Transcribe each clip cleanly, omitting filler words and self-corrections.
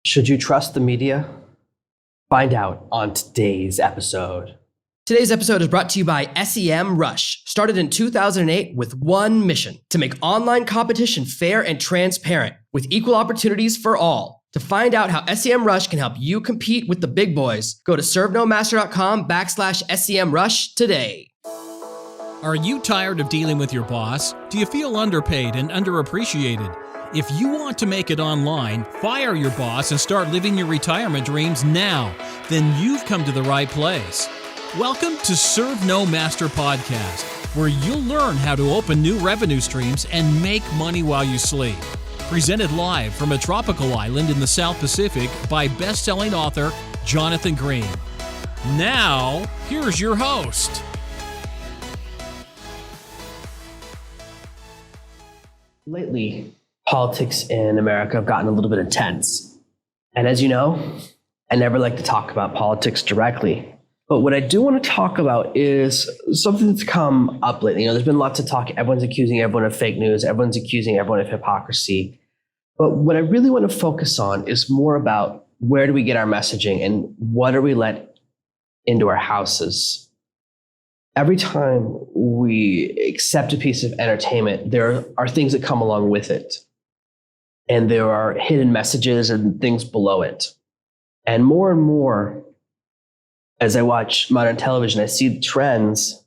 Should you trust the media? Find out on today's episode. Today's episode is brought to you by SemRush, started in 2008 with one mission: to make online competition fair and transparent with equal opportunities for all. To find out how SemRush can help you compete with the big boys, go to servenomaster.com/SemRush today. Are you tired of dealing with your boss? Do you feel underpaid and underappreciated? If you want to make it online, fire your boss and start living your retirement dreams now, then you've come to the right place. Welcome to ServenoMaster Podcast, where you'll learn how to open new revenue streams and make money while you sleep. Presented live from a tropical island in the South Pacific by best-selling author Jonathan Green. Now, here's your host. Lately, politics in America have gotten a little bit intense. And as you know, I never like to talk about politics directly. But what I do want to talk about is something that's come up lately. There's been lots of talk. Everyone's accusing everyone of fake news. Everyone's accusing everyone of hypocrisy. But what I really want to focus on is more about where do we get our messaging and what do we let into our houses. Every time we accept a piece of entertainment, there are things that come along with it. And there are hidden messages and things below it. And more, as I watch modern television, I see trends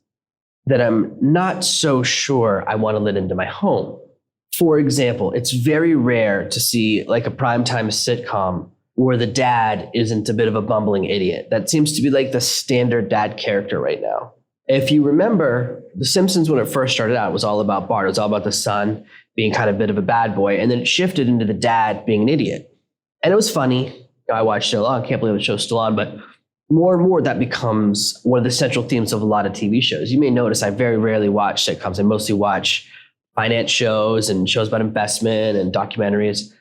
that I'm not so sure I want to let into my home. For example, it's very rare to see like a primetime sitcom where the dad isn't a bit of a bumbling idiot. That seems to be like the standard dad character right now. If you remember, The Simpsons, when it first started out, was all about Bart. It was all about the son being kind of a bit of a bad boy. And then it shifted into the dad being an idiot. And it was funny. I watched it a lot. I can't believe the show's still on. But more and more, that becomes one of the central themes of a lot of TV shows. You may notice I very rarely watch sitcoms. I mostly watch finance shows and shows about investment and documentaries.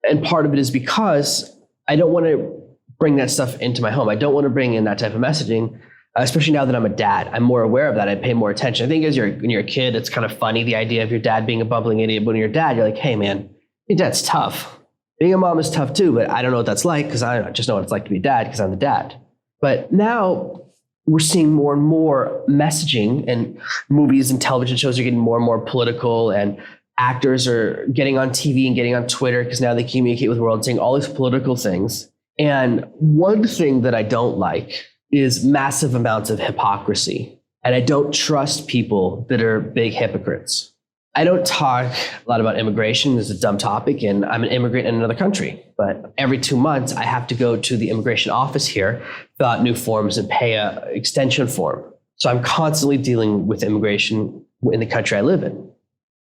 And part of it is because I don't want to bring that stuff into my home. I don't want to bring in that type of messaging. Especially now that I'm a dad, I'm more aware of that. I pay more attention. I think when you're a kid, it's kind of funny, the idea of your dad being a bumbling idiot. But when you're a dad, you're like, hey, man, your dad's tough. Being a mom is tough too, but I don't know what that's like because I just know what it's like to be a dad because I'm the dad. But now we're seeing more and more messaging, and movies and television shows are getting more and more political, and actors are getting on TV and getting on Twitter because now they communicate with the world saying all these political things. And one thing that I don't like is massive amounts of hypocrisy. And I don't trust people that are big hypocrites. I don't talk a lot about immigration. It's a dumb topic, and I'm an immigrant in another country. But every 2 months, I have to go to the immigration office here, fill out new forms, and pay an extension form. So I'm constantly dealing with immigration in the country I live in.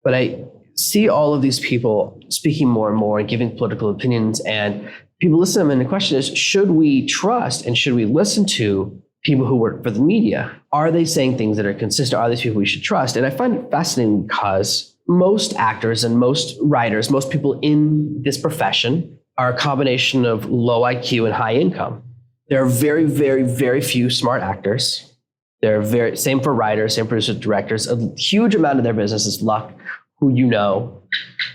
But I see all of these people speaking more and more and giving political opinions, and people listen to them, and the question is, should we trust and should we listen to people who work for the media? Are they saying things that are consistent? Are these people we should trust? And I find it fascinating because most actors and most writers, most people in this profession are a combination of low IQ and high income. There are very, very, very few smart actors. Same for writers, same for producers, directors. A huge amount of their business is luck, who you know,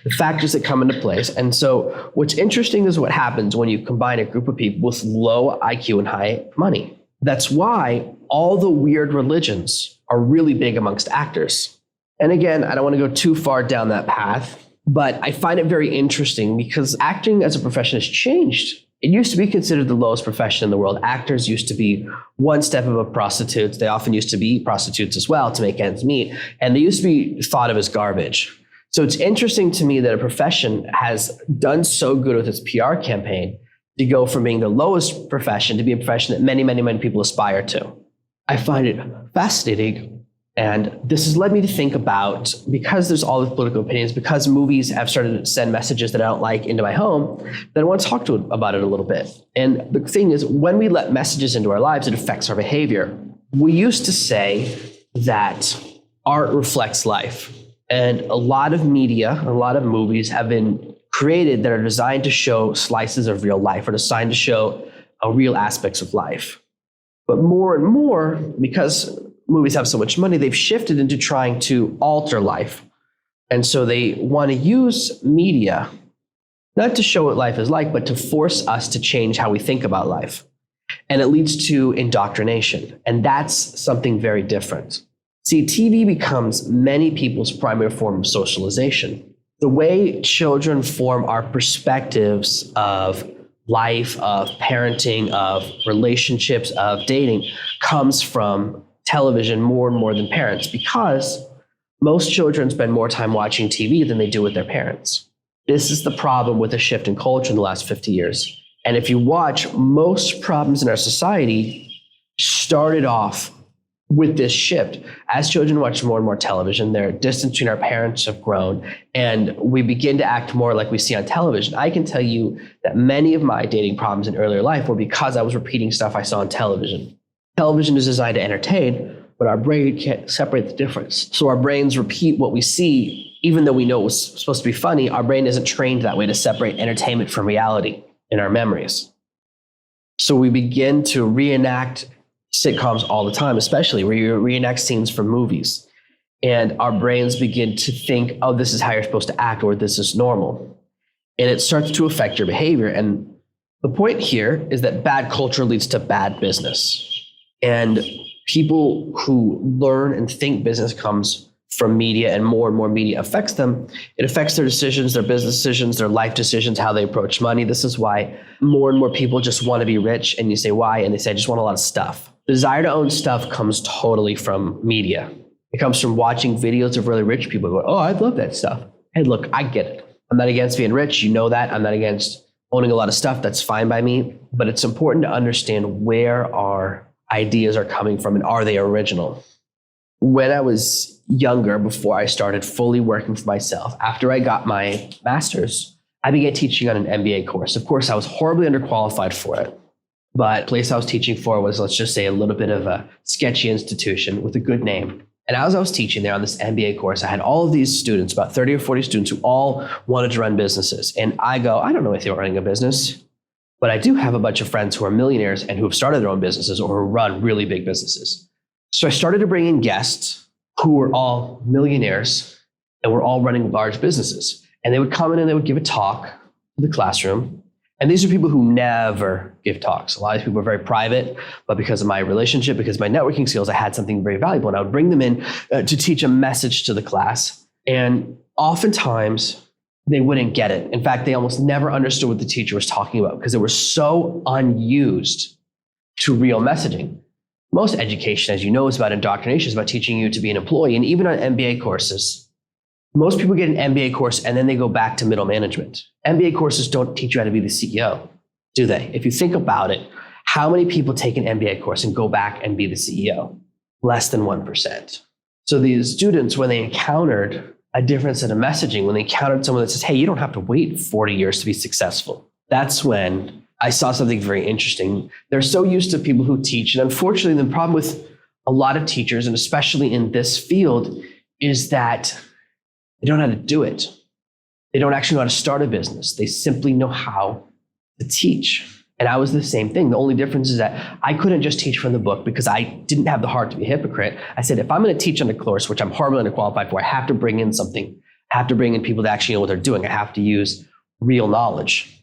the factors that come into place. And so what's interesting is what happens when you combine a group of people with low IQ and high money. That's why all the weird religions are really big amongst actors. And again, I don't want to go too far down that path, but I find it very interesting because acting as a profession has changed. It used to be considered the lowest profession in the world. Actors used to be one step above prostitutes. They often used to be prostitutes as well to make ends meet. And they used to be thought of as garbage. So it's interesting to me that a profession has done so good with its PR campaign to go from being the lowest profession to be a profession that many, many, many people aspire to. I find it fascinating. And this has led me to think about, because there's all these political opinions, because movies have started to send messages that I don't like into my home, that I want to talk about it a little bit. And the thing is, when we let messages into our lives, it affects our behavior. We used to say that art reflects life. And a lot of media, a lot of movies have been created that are designed to show slices of real life or designed to show real aspects of life. But more and more, because movies have so much money, they've shifted into trying to alter life. And so they want to use media not to show what life is like, but to force us to change how we think about life. And it leads to indoctrination. And that's something very different. See, TV becomes many people's primary form of socialization. The way children form our perspectives of life, of parenting, of relationships, of dating comes from television more and more than parents, because most children spend more time watching TV than they do with their parents. This is the problem with the shift in culture in the last 50 years. And if you watch, most problems in our society started off with this shift. As children watch more and more television, their distance between our parents have grown, and we begin to act more like we see on television. I can tell you that many of my dating problems in earlier life were because I was repeating stuff I saw on television. Television is designed to entertain, but our brain can't separate the difference. So our brains repeat what we see, even though we know it was supposed to be funny. Our brain isn't trained that way to separate entertainment from reality in our memories. So we begin to reenact sitcoms all the time, especially where you reenact scenes from movies. And our brains begin to think, oh, this is how you're supposed to act, or this is normal. And it starts to affect your behavior. And the point here is that bad culture leads to bad business. And people who learn and think business comes from media, and more media affects them. It affects their decisions, their business decisions, their life decisions, how they approach money. This is why more and more people just want to be rich. And you say, why? And they say, I just want a lot of stuff. The desire to own stuff comes totally from media. It comes from watching videos of really rich people going, oh, I'd love that stuff. Hey, look, I get it. I'm not against being rich. You know that. I'm not against owning a lot of stuff. That's fine by me. But it's important to understand where our ideas are coming from and are they original. When I was younger, before I started fully working for myself, after I got my master's, I began teaching on an MBA course. Of course, I was horribly underqualified for it. But the place I was teaching for was, let's just say, a little bit of a sketchy institution with a good name. And as I was teaching there on this MBA course, I had all of these students, about 30 or 40 students, who all wanted to run businesses. And I go, I don't know anything about running a business, but I do have a bunch of friends who are millionaires and who have started their own businesses or who run really big businesses. So I started to bring in guests who were all millionaires and were all running large businesses. And they would come in and they would give a talk to the classroom. And these are people who never give talks. A lot of these people are very private, but because of my relationship, because of my networking skills, I had something very valuable. And I would bring them in to teach a message to the class. And oftentimes they wouldn't get it. In fact, they almost never understood what the teacher was talking about because they were so unused to real messaging. Most education, as you know, is about indoctrination. It's about teaching you to be an employee. And even on MBA courses, most people get an MBA course and then they go back to middle management. MBA courses don't teach you how to be the CEO, do they? If you think about it, how many people take an MBA course and go back and be the CEO? Less than 1%. So these students, when they encountered a different set of messaging, when they encountered someone that says, hey, you don't have to wait 40 years to be successful, that's when I saw something very interesting. They're so used to people who teach. And unfortunately, the problem with a lot of teachers, and especially in this field, is that they don't know how to do it. They don't actually know how to start a business. They simply know how to teach. And I was the same thing. The only difference is that I couldn't just teach from the book because I didn't have the heart to be a hypocrite. I said, if I'm going to teach on a course, which I'm horribly underqualified for, I have to bring in something. I have to bring in people that actually know what they're doing. I have to use real knowledge.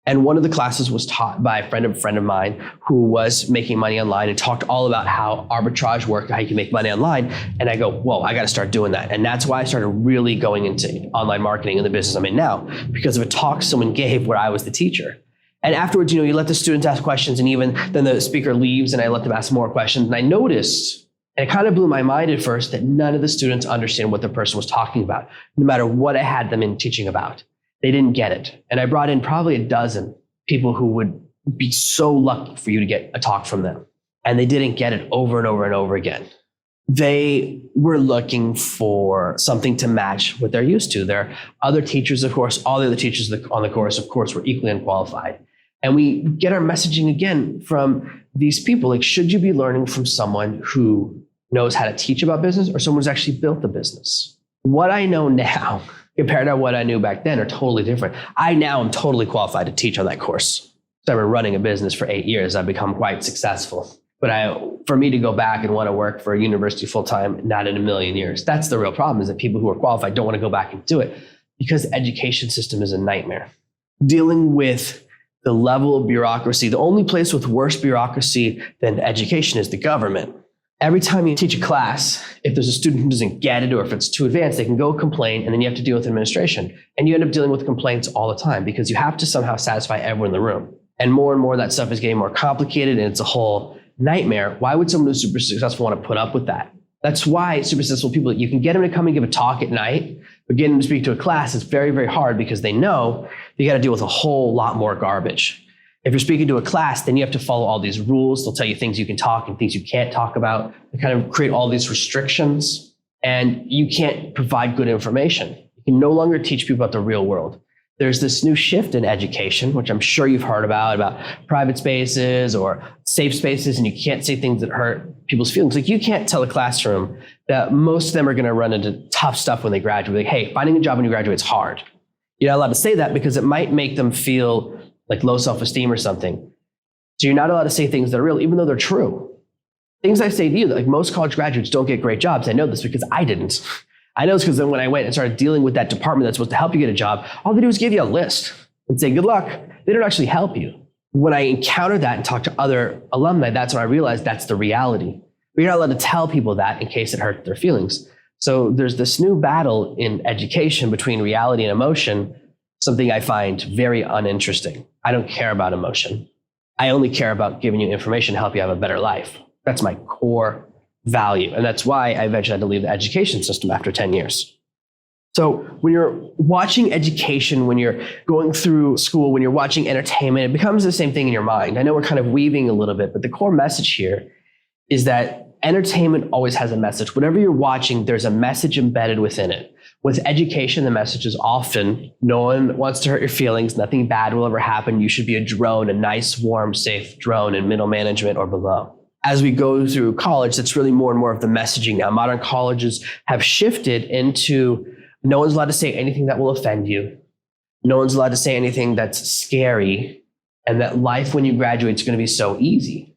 And one of the classes was taught by a friend of mine who was making money online and talked all about how arbitrage worked, how you can make money online. And I go, whoa, I got to start doing that. And that's why I started really going into online marketing in the business I'm in now, because of a talk someone gave where I was the teacher. And afterwards, you let the students ask questions, and even then the speaker leaves and I let them ask more questions. And I noticed, and it kind of blew my mind at first, that none of the students understand what the person was talking about, no matter what I had them in teaching about. They didn't get it. And I brought in probably a dozen people who would be so lucky for you to get a talk from them. And they didn't get it over and over and over again. They were looking for something to match what they're used to. Their other teachers, of course, all the other teachers on the course, of course, were equally unqualified. And we get our messaging again from these people. Like, should you be learning from someone who knows how to teach about business or someone who's actually built the business? What I know now compared to what I knew back then are totally different. I now am totally qualified to teach on that course. So I've been running a business for 8 years. I've become quite successful. But for me to go back and want to work for a university full-time, not in a million years. That's the real problem, is that people who are qualified don't want to go back and do it because the education system is a nightmare. dealing with the level of bureaucracy. The only place with worse bureaucracy than education is the government. Every time you teach a class, if there's a student who doesn't get it or if it's too advanced, they can go complain and then you have to deal with administration. And you end up dealing with complaints all the time because you have to somehow satisfy everyone in the room. And more that stuff is getting more complicated and it's a whole nightmare. Why would someone who's super successful want to put up with that? That's why super successful people, you can get them to come and give a talk at night, but getting them to speak to a class is very, very hard because they know you got to deal with a whole lot more garbage. If you're speaking to a class, then you have to follow all these rules. They'll tell you things you can talk and things you can't talk about. They kind of create all these restrictions and you can't provide good information. You can no longer teach people about the real world. There's this new shift in education, which I'm sure you've heard about private spaces or safe spaces, and you can't say things that hurt people's feelings. Like you can't tell a classroom that most of them are going to run into tough stuff when they graduate. Like, hey, finding a job when you graduate is hard. You're not allowed to say that because it might make them feel like low self-esteem or something. So you're not allowed to say things that are real, even though they're true. Things I say to you, like most college graduates don't get great jobs. I know this because I didn't. I know this because then when I went and started dealing with that department that's supposed to help you get a job, all they do is give you a list and say, good luck. They don't actually help you. When I encountered that and talked to other alumni, that's when I realized that's the reality. But you're not allowed to tell people that in case it hurts their feelings. So there's this new battle in education between reality and emotion, something I find very uninteresting. I don't care about emotion. I only care about giving you information to help you have a better life. That's my core value. And that's why I eventually had to leave the education system after 10 years. So when you're watching education, when you're going through school, when you're watching entertainment, it becomes the same thing in your mind. I know we're kind of weaving a little bit, but the core message here is that entertainment always has a message. Whatever you're watching, there's a message embedded within it. With education, the message is often, no one wants to hurt your feelings, nothing bad will ever happen, you should be a drone, a nice, warm, safe drone in middle management or below. As we go through college, that's really more and more of the messaging now. Modern colleges have shifted into no one's allowed to say anything that will offend you. No one's allowed to say anything that's scary, and that life when you graduate is going to be so easy.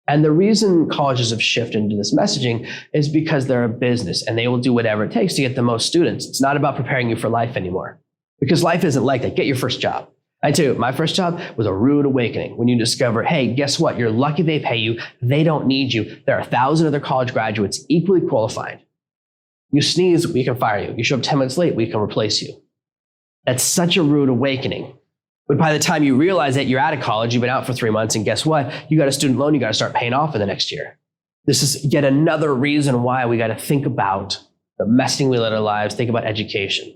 And the reason colleges have shifted into this messaging is because they're a business and they will do whatever it takes to get the most students. It's not about preparing you for life anymore because life isn't like that. Get your first job. I tell you, my first job was a rude awakening when you discover, hey, guess what? You're lucky they pay you. They don't need you. There are 1,000 other college graduates equally qualified. You sneeze, we can fire you. You show up 10 minutes late, we can replace you. That's such a rude awakening. But by the time you realize that you're out of college, you've been out for 3 months, and guess what? You got a student loan you got to start paying off in the next year. This is yet another reason why we got to think about the messing we let our lives, think about education.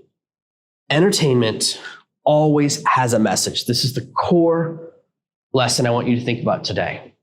Entertainment always has a message. This is the core lesson I want you to think about today.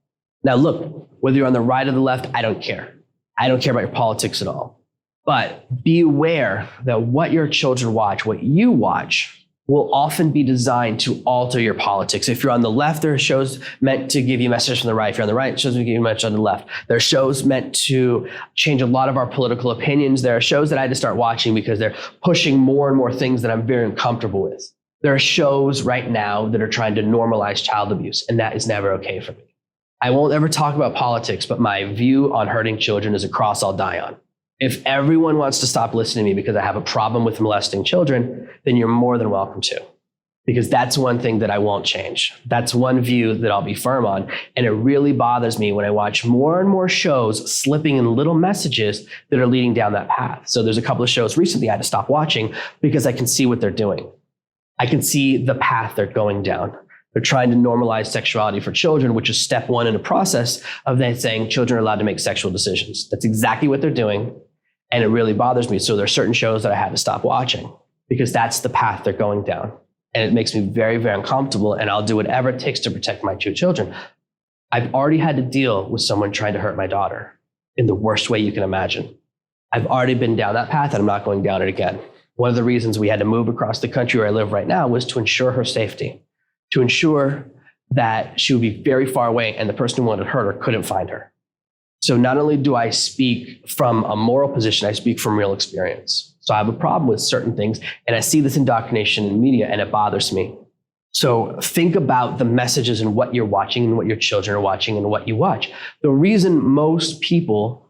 Now look, whether you're on the right or the left, I don't care. I don't care about your politics at all. But be aware that what your children watch, what you watch, will often be designed to alter your politics. If you're on the left, there are shows meant to give you a message from the right. If you're on the right, shows meant to give you a message on the left. There are shows meant to change a lot of our political opinions. There are shows that I had to start watching because they're pushing more and more things that I'm very uncomfortable with. There are shows right now that are trying to normalize child abuse, and that is never okay for me. I won't ever talk about politics, but my view on hurting children is a cross I'll die on. If everyone wants to stop listening to me because I have a problem with molesting children, then you're more than welcome to. Because that's one thing that I won't change. That's one view that I'll be firm on. And it really bothers me when I watch more and more shows slipping in little messages that are leading down that path. So there's a couple of shows recently I had to stop watching because I can see what they're doing. I can see the path they're going down. They're trying to normalize sexuality for children, which is step one in a process of then saying children are allowed to make sexual decisions. That's exactly what they're doing. And it really bothers me. So there are certain shows that I had to stop watching because that's the path they're going down. And it makes me very, very uncomfortable. And I'll do whatever it takes to protect my two children. I've already had to deal with someone trying to hurt my daughter in the worst way you can imagine. I've already been down that path and I'm not going down it again. One of the reasons we had to move across the country where I live right now was to ensure her safety, to ensure that she would be very far away and the person who wanted to hurt her couldn't find her. So not only do I speak from a moral position, I speak from real experience. So I have a problem with certain things, and I see this indoctrination in media, and it bothers me. So think about the messages and what you're watching and what your children are watching and what you watch. The reason most people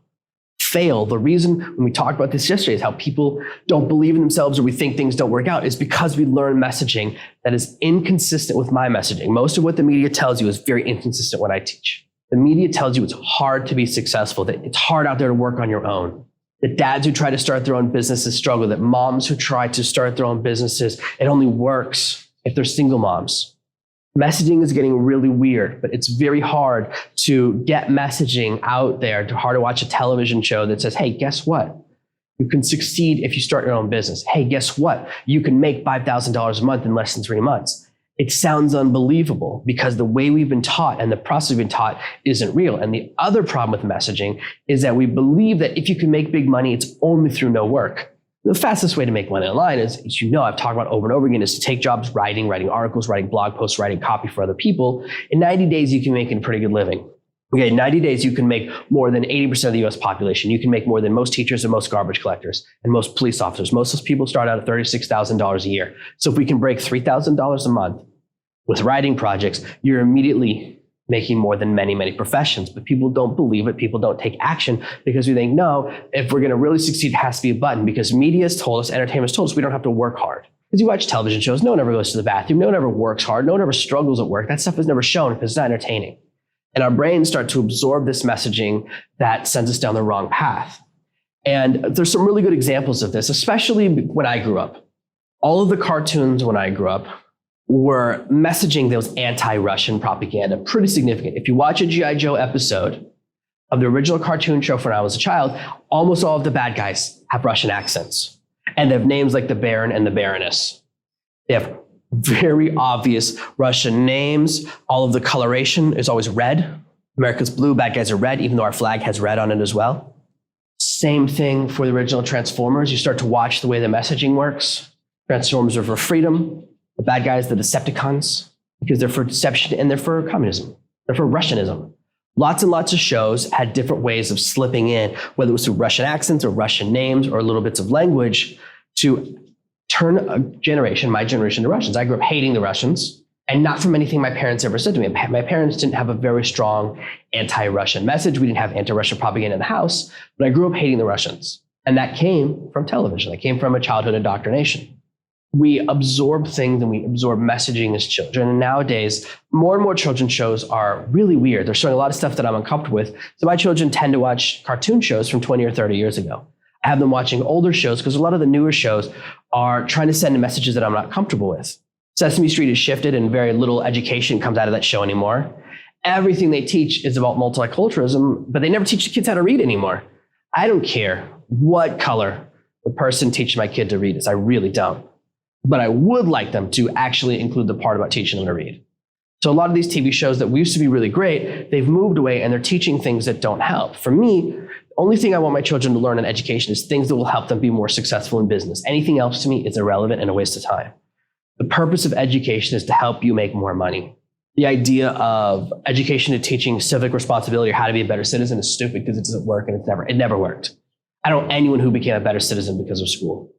fail, the reason when we talked about this yesterday is how people don't believe in themselves or we think things don't work out is because we learn messaging that is inconsistent with my messaging. Most of what the media tells you is very inconsistent when I teach. The media tells you it's hard to be successful, that it's hard out there to work on your own. That dads who try to start their own businesses struggle, that moms who try to start their own businesses, it only works if they're single moms. Messaging is getting really weird, but it's very hard to get messaging out there, hard to watch a television show that says, hey, guess what? You can succeed if you start your own business. Hey, guess what? You can make $5,000 a month in less than 3 months. It sounds unbelievable because the way we've been taught and the process we've been taught isn't real. And the other problem with messaging is that we believe that if you can make big money, it's only through no work. The fastest way to make money online is, as you know, I've talked about over and over again, is to take jobs writing articles, writing blog posts, writing copy for other people. In 90 days, you can make a pretty good living. Okay, in 90 days, you can make more than 80% of the US population. You can make more than most teachers and most garbage collectors and most police officers. Most of those people start out at $36,000 a year. So if we can break $3,000 a month with writing projects, you're immediately making more than many, many professions. But people don't believe it. People don't take action because we think, no, if we're going to really succeed, it has to be a button because media has told us, entertainment has told us we don't have to work hard. Because you watch television shows, no one ever goes to the bathroom, no one ever works hard, no one ever struggles at work. That stuff is never shown because it's not entertaining. And our brains start to absorb this messaging that sends us down the wrong path. And there's some really good examples of this, especially when I grew up. All of the cartoons when I grew up were messaging that was anti-Russian propaganda, pretty significant. If you watch a G.I. Joe episode of the original cartoon show when I was a child, almost all of the bad guys have Russian accents. And they have names like the Baron and the Baroness. They have very obvious Russian names. All of the coloration is always red. America's blue, bad guys are red, even though our flag has red on it as well. Same thing for the original Transformers. You start to watch the way the messaging works. Transformers are for freedom. The bad guys, the Decepticons, because they're for deception and they're for communism. They're for Russianism. Lots and lots of shows had different ways of slipping in, whether it was through Russian accents or Russian names or little bits of language to turn a generation, my generation, to Russians. I grew up hating the Russians, and not from anything my parents ever said to me. My parents didn't have a very strong anti-Russian message. We didn't have anti-Russian propaganda in the house, but I grew up hating the Russians. And that came from television. That came from a childhood indoctrination. We absorb things and we absorb messaging as children. And nowadays, more and more children's shows are really weird. They're showing a lot of stuff that I'm uncomfortable with. So my children tend to watch cartoon shows from 20 or 30 years ago. I have them watching older shows because a lot of the newer shows are trying to send messages that I'm not comfortable with. Sesame Street has shifted and very little education comes out of that show anymore. Everything they teach is about multiculturalism, but they never teach the kids how to read anymore. I don't care what color the person teaching my kid to read is. I really don't. But I would like them to actually include the part about teaching them to read. So a lot of these TV shows that used to be really great, they've moved away and they're teaching things that don't help. For me, the only thing I want my children to learn in education is things that will help them be more successful in business. Anything else to me is irrelevant and a waste of time. The purpose of education is to help you make more money. The idea of education and teaching civic responsibility or how to be a better citizen is stupid because it doesn't work and it never worked. I don't know anyone who became a better citizen because of school.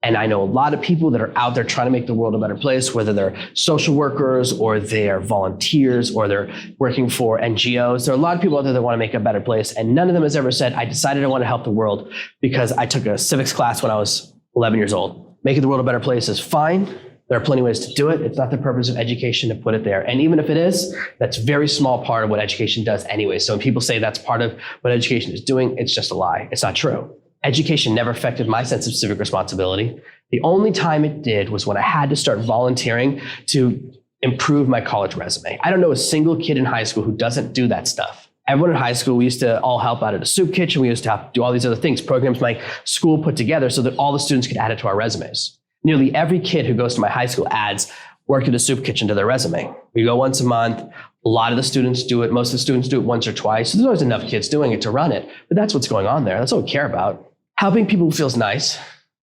And I know a lot of people that are out there trying to make the world a better place, whether they're social workers or they're volunteers or they're working for NGOs. There are a lot of people out there that want to make a better place. And none of them has ever said, I decided I want to help the world because I took a civics class when I was 11 years old. Making the world a better place is fine. There are plenty of ways to do it. It's not the purpose of education to put it there. And even if it is, that's a very small part of what education does anyway. So when people say that's part of what education is doing, it's just a lie. It's not true. Education never affected my sense of civic responsibility. The only time it did was when I had to start volunteering to improve my college resume. I don't know a single kid in high school who doesn't do that stuff. Everyone in high school, we used to all help out at a soup kitchen. We used to have to do all these other things, programs my school put together so that all the students could add it to our resumes. Nearly every kid who goes to my high school adds worked at a soup kitchen to their resume. We go once a month. A lot of the students do it. Most of the students do it once or twice. So there's always enough kids doing it to run it. But that's what's going on there. That's what we care about. Helping people feels nice,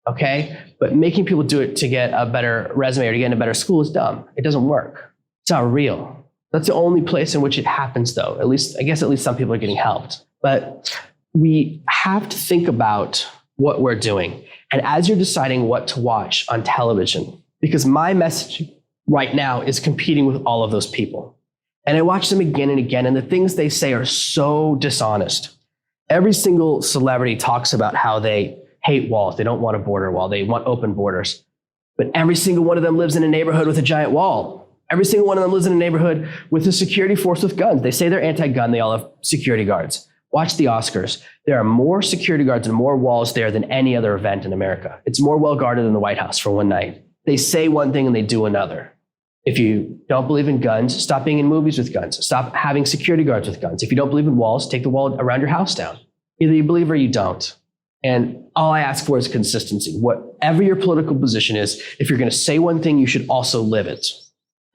okay? But making people do it to get a better resume or to get in a better school is dumb. It doesn't work. It's not real. That's the only place in which it happens, though. At least some people are getting helped. But we have to think about what we're doing. And as you're deciding what to watch on television, because my message right now is competing with all of those people. And I watch them again and again, and the things they say are so dishonest. Every single celebrity talks about how they hate walls. They don't want a border wall. They want open borders. But every single one of them lives in a neighborhood with a giant wall. Every single one of them lives in a neighborhood with a security force with guns. They say they're anti-gun. They all have security guards. Watch the Oscars. There are more security guards and more walls there than any other event in America. It's more well guarded than the White House for one night. They say one thing and they do another. If you don't believe in guns, stop being in movies with guns. Stop having security guards with guns. If you don't believe in walls, take the wall around your house down. Either you believe or you don't. And all I ask for is consistency. Whatever your political position is, if you're going to say one thing, you should also live it.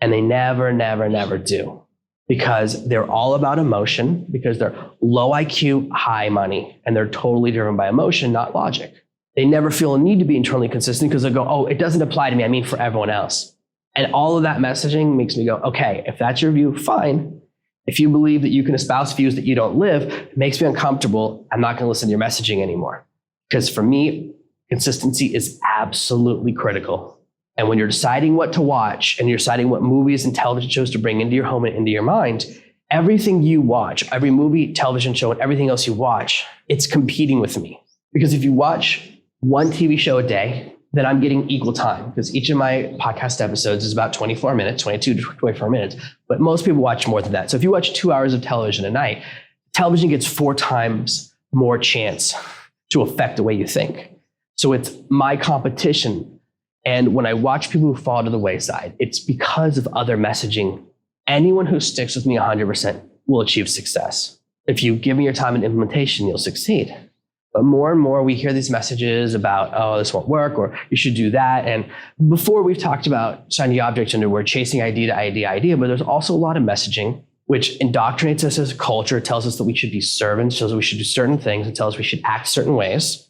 And they never, never, never do. Because they're all about emotion, because they're low IQ, high money, and they're totally driven by emotion, not logic. They never feel a need to be internally consistent because they go, oh, it doesn't apply to me, I mean for everyone else. And all of that messaging makes me go, okay, if that's your view, fine. If you believe that you can espouse views that you don't live, it makes me uncomfortable. I'm not going to listen to your messaging anymore. Because for me, consistency is absolutely critical. And when you're deciding what to watch and you're deciding what movies and television shows to bring into your home and into your mind, everything you watch, every movie, television show, and everything else you watch, it's competing with me. Because if you watch one TV show a day, then I'm getting equal time, because each of my podcast episodes is about 24 minutes, 22 to 24 minutes. But most people watch more than that. So if you watch 2 hours of television a night, television gets 4 times more chance to affect the way you think. So it's my competition. And when I watch people who fall to the wayside, it's because of other messaging. Anyone who sticks with me 100% will achieve success. If you give me your time and implementation, you'll succeed. But more and more we hear these messages about, oh, this won't work, or you should do that. And before we've talked about shiny objects and we're chasing idea to idea, but there's also a lot of messaging which indoctrinates us as a culture, tells us that we should be servants, tells us we should do certain things, and tells us we should act certain ways.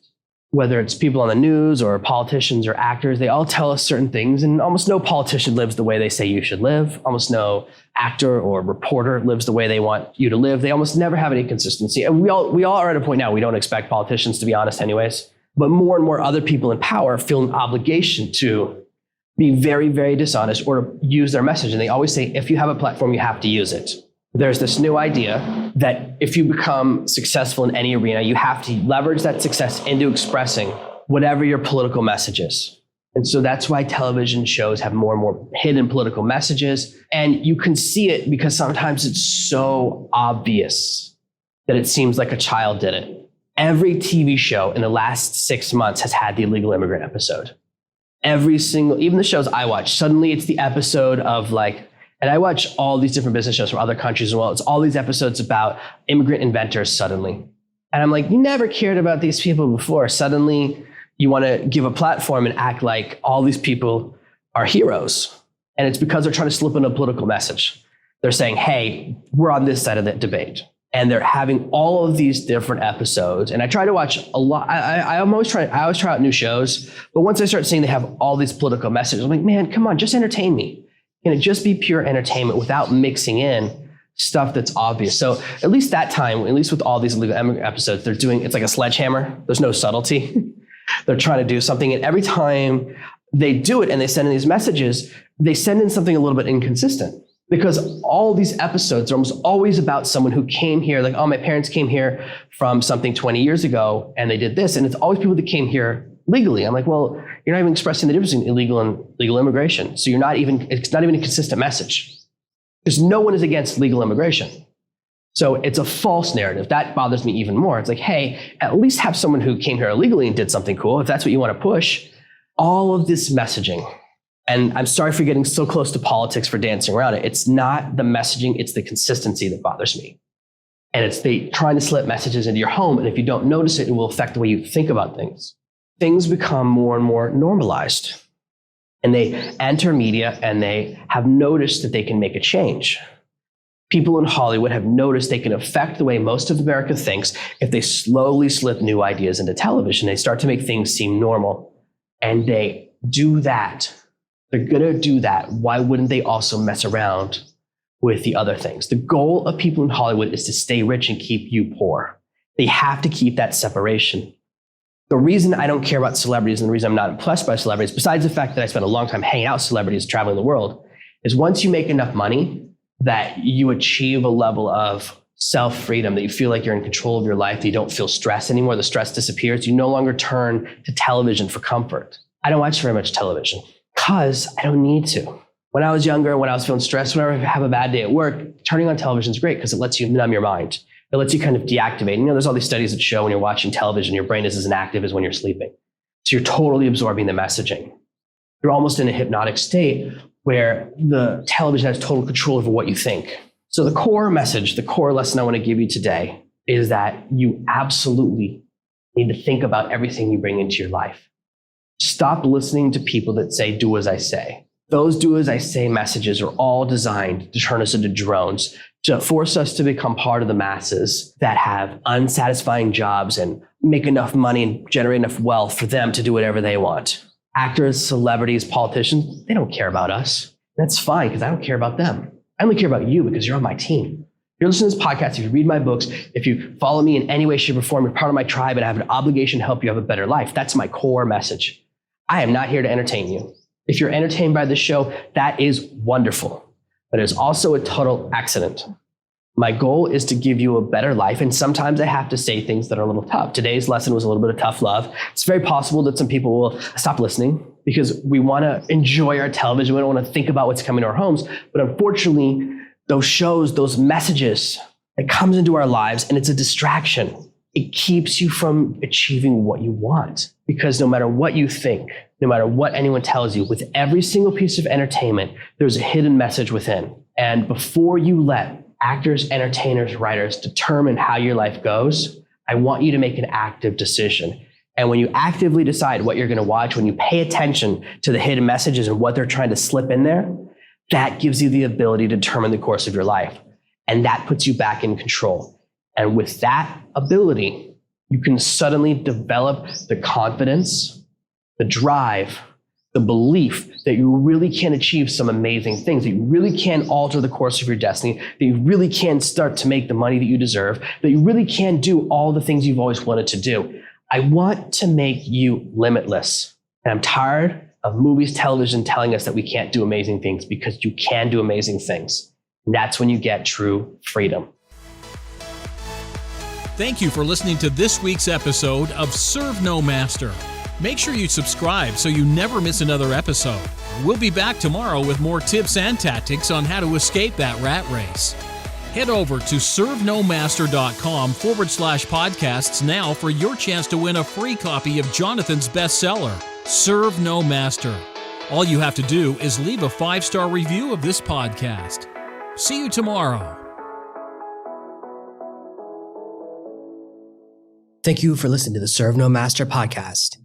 Whether it's people on the news or politicians or actors, they all tell us certain things, and almost no politician lives the way they say you should live. Almost no actor or reporter lives the way they want you to live. They almost never have any consistency. And we all are at a point now, we don't expect politicians to be honest anyways, but more and more other people in power feel an obligation to be very, very dishonest or to use their message. And they always say, if you have a platform, you have to use it. There's this new idea that if you become successful in any arena, you have to leverage that success into expressing whatever your political message is. And so that's why television shows have more and more hidden political messages. And you can see it because sometimes it's so obvious that it seems like a child did it. Every TV show in the last 6 months has had the illegal immigrant episode. Every single, even the shows I watch, suddenly it's the episode of and I watch all these different business shows from other countries as well. It's all these episodes about immigrant inventors suddenly. And I'm like, you never cared about these people before. Suddenly you want to give a platform and act like all these people are heroes. And it's because they're trying to slip in a political message. They're saying, hey, we're on this side of the debate. And they're having all of these different episodes. And I try to watch a lot. I always try out new shows. But once I start seeing they have all these political messages, I'm like, man, come on, just entertain me. Can it just be pure entertainment without mixing in stuff that's obvious? So at least that time, at least with all these illegal immigrant episodes, it's like a sledgehammer. There's no subtlety. They're trying to do something. And every time they do it and they send in these messages, they send in something a little bit inconsistent. Because all these episodes are almost always about someone who came here, like, oh, my parents came here from something 20 years ago and they did this. And it's always people that came here legally. I'm like, well, you're not even expressing the difference between illegal and legal immigration. So it's not even a consistent message. Because no one is against legal immigration. So it's a false narrative. That bothers me even more. It's like, hey, at least have someone who came here illegally and did something cool. If that's what you want to push, all of this messaging. And I'm sorry for getting so close to politics for dancing around it. It's not the messaging, it's the consistency that bothers me. And it's trying to slip messages into your home. And if you don't notice it, it will affect the way you think about things. Things become more and more normalized. And they enter media and they have noticed that they can make a change. People in Hollywood have noticed they can affect the way most of America thinks if they slowly slip new ideas into television. They start to make things seem normal. And they do that. They're going to do that. Why wouldn't they also mess around with the other things? The goal of people in Hollywood is to stay rich and keep you poor. They have to keep that separation. The reason I don't care about celebrities and the reason I'm not impressed by celebrities, besides the fact that I spent a long time hanging out with celebrities, traveling the world, is once you make enough money that you achieve a level of self-freedom, that you feel like you're in control of your life, that you don't feel stress anymore, the stress disappears, you no longer turn to television for comfort. I don't watch very much television because I don't need to. When I was younger, when I was feeling stressed, whenever I have a bad day at work, turning on television is great because it lets you numb your mind. It lets you kind of deactivate. You know, there's all these studies that show when you're watching television, your brain is as inactive as when you're sleeping. So you're totally absorbing the messaging. You're almost in a hypnotic state where the television has total control over what you think. So the core message, the core lesson I want to give you today is that you absolutely need to think about everything you bring into your life. Stop listening to people that say, do as I say. Those do as I say messages are all designed to turn us into drones, to force us to become part of the masses that have unsatisfying jobs and make enough money and generate enough wealth for them to do whatever they want. Actors, celebrities, politicians, they don't care about us. That's fine because I don't care about them. I only care about you because you're on my team. If you're listening to this podcast, if you read my books, if you follow me in any way, shape, or form, you're part of my tribe and I have an obligation to help you have a better life. That's my core message. I am not here to entertain you. If you're entertained by this show, that is wonderful, but it's also a total accident. My goal is to give you a better life, and sometimes I have to say things that are a little tough. Today's lesson was a little bit of tough love. It's very possible that some people will stop listening because we want to enjoy our television. We don't want to think about what's coming to our homes, but unfortunately, those shows, those messages, it comes into our lives and it's a distraction. It keeps you from achieving what you want because no matter what you think, no matter what anyone tells you, with every single piece of entertainment, there's a hidden message within. And before you let actors, entertainers, writers determine how your life goes, I want you to make an active decision. And when you actively decide what you're going to watch, when you pay attention to the hidden messages and what they're trying to slip in there, that gives you the ability to determine the course of your life. And that puts you back in control. And with that ability, you can suddenly develop the confidence, the drive, the belief that you really can achieve some amazing things, that you really can alter the course of your destiny, that you really can start to make the money that you deserve, that you really can do all the things you've always wanted to do. I want to make you limitless. And I'm tired of movies, television telling us that we can't do amazing things, because you can do amazing things. And that's when you get true freedom. Thank you for listening to this week's episode of ServenoMaster. Make sure you subscribe so you never miss another episode. We'll be back tomorrow with more tips and tactics on how to escape that rat race. Head over to servenomaster.com/podcasts now for your chance to win a free copy of Jonathan's bestseller, Serve No Master. All you have to do is leave a 5-star review of this podcast. See you tomorrow. Thank you for listening to the Serve No Master podcast.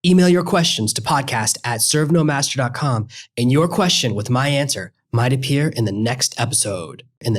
Email your questions to podcast@servenomaster.com, and your question with my answer might appear in the next episode.